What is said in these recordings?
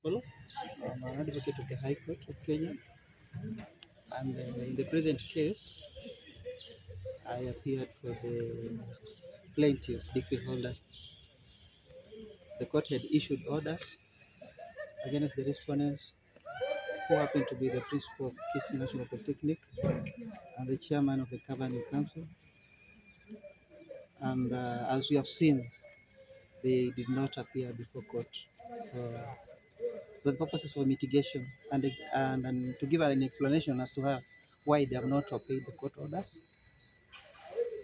Olo. I'm an advocate of the High Court of Kenya, and in the present case, I appeared for the plaintiff, decree holder. The court had issued orders against the respondents, who happened to be the principal of Kisii National Polytechnic and the chairman of the governing council. And as we have seen, they did not appear before court for the purposes of mitigation and to give an explanation as to why they have not obeyed the court orders.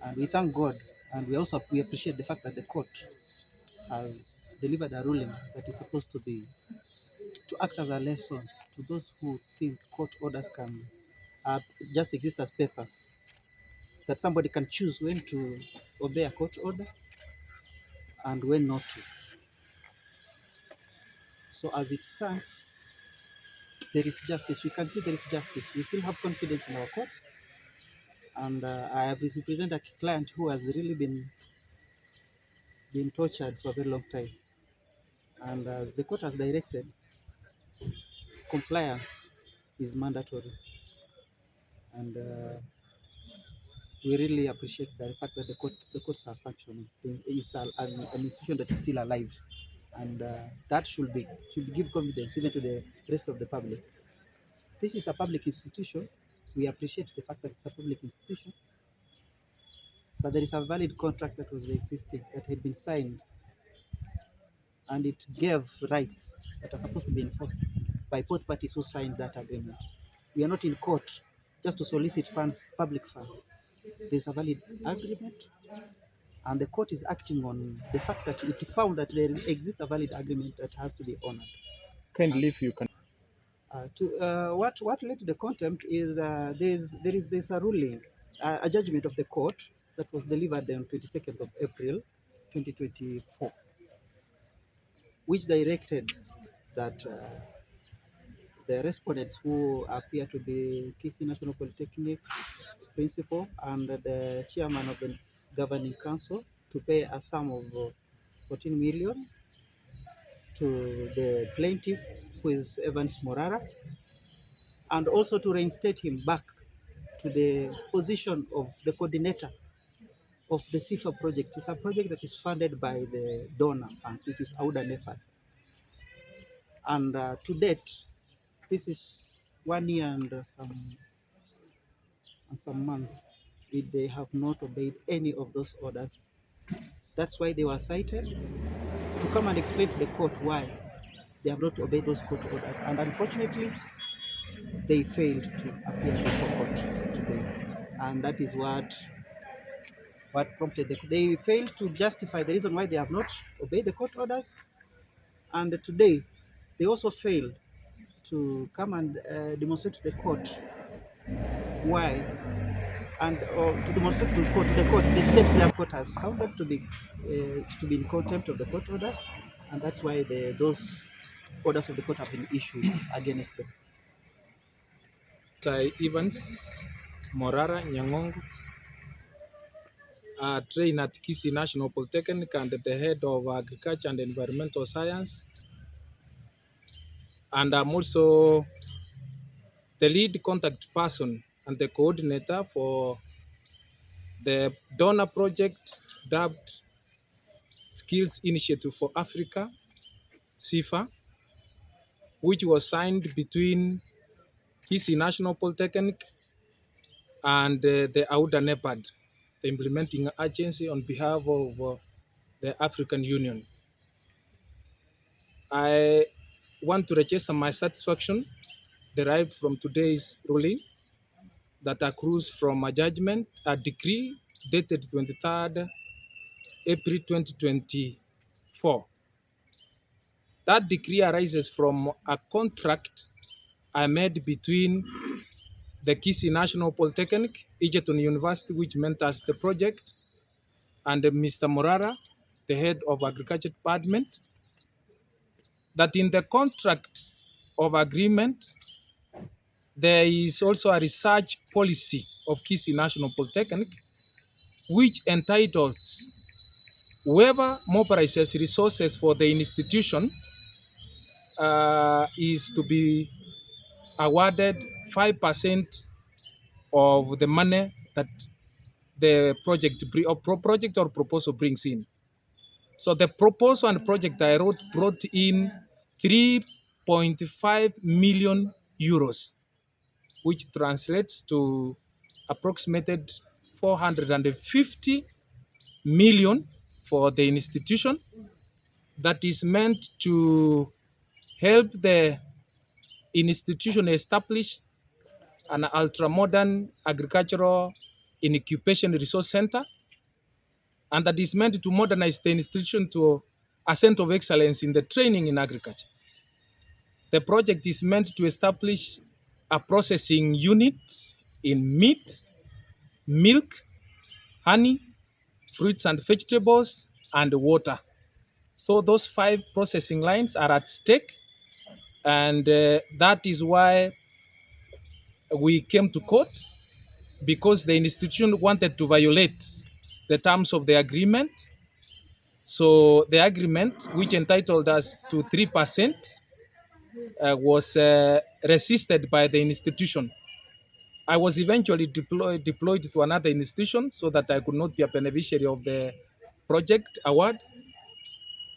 And we thank God, and we appreciate the fact that the court has delivered a ruling that is supposed to act as a lesson to those who think court orders can just exist as papers, that somebody can choose when to obey a court order and when not to. So as it stands, there is justice. We can see there is justice. We still have confidence in our courts. And I have represented a client who has really been tortured for a very long time. And as the court has directed, compliance is mandatory. And we really appreciate the fact that the courts are functioning. It's an institution that is still alive. And that should give confidence even to the rest of the public. This is a public institution. We appreciate the fact that it's a public institution, but there is a valid contract that was existing, that had been signed, and it gave rights that are supposed to be enforced by both parties who signed that agreement. We are not in court just to solicit funds, public funds. There's a valid agreement, and the court is acting on the fact that it found that there exists a valid agreement that has to be honored. Kindly, if you can. What led to the contempt is there's a ruling, a judgment of the court that was delivered on 22nd of April 2024, which directed that the respondents, who appear to be Kisii National Polytechnic principal and the chairman of the governing council, to pay a sum of 14 million to the plaintiff, who is Evans Morara, and also to reinstate him back to the position of the coordinator of the CIFA project. It's a project that is funded by the donor funds, which is AUDA NEPAD. And to date, this is 1 year and some months, they have not obeyed any of those orders. That's why they were cited to come and explain to the court why they have not obeyed those court orders. And unfortunately, they failed to appear before court today. And that is what prompted they failed to justify the reason why they have not obeyed the court orders. And today, they also failed to come and demonstrate to the court why, and to demonstrate to the court the steps their court has found them to be in contempt of the court orders, and that's why those orders of the court have been issued against them. Evans Morara Nyangongo, trained at Kisii National Polytechnic and the head of Agriculture and Environmental Science. And I'm also the lead contact person and the coordinator for the donor project dubbed Skills Initiative for Africa, CIFA, which was signed between Kisii National Polytechnic and the AUDA NEPAD, the implementing agency on behalf of the African Union. I want to register my satisfaction derived from today's ruling that accrues from a decree dated 23rd April 2024. That decree arises from a contract I made between the Kisii National Polytechnic, Egerton University, which mentors the project, and Mr. Morara, the head of Agriculture Department, that in the contract of agreement, there is also a research policy of Kisii National Polytechnic, which entitles whoever mobilizes resources for the institution is to be awarded 5% of the money that the project or proposal brings in. So the proposal and project I wrote brought in 3.5 million euros, which translates to approximated 450 million for the institution, that is meant to help the institution establish an ultra-modern agricultural incubation resource center, and that is meant to modernize the institution to a center of excellence in the training in agriculture. The project is meant to establish a processing unit in meat, milk, honey, fruits and vegetables, and water. So those 5 processing lines are at stake, and that is why we came to court, because the institution wanted to violate the terms of the agreement. So the agreement, which entitled us to 3%, was resisted by the institution. I was eventually deployed to another institution so that I could not be a beneficiary of the project award.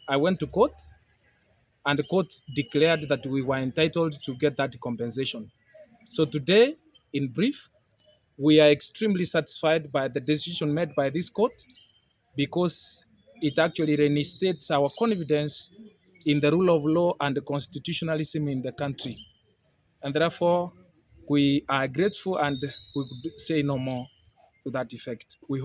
I went to court, and the court declared that we were entitled to get that compensation. So today, in brief, we are extremely satisfied by the decision made by this court, because it actually reinstates our confidence in the rule of law and the constitutionalism in the country. And therefore, we are grateful, and we could say no more to that effect. We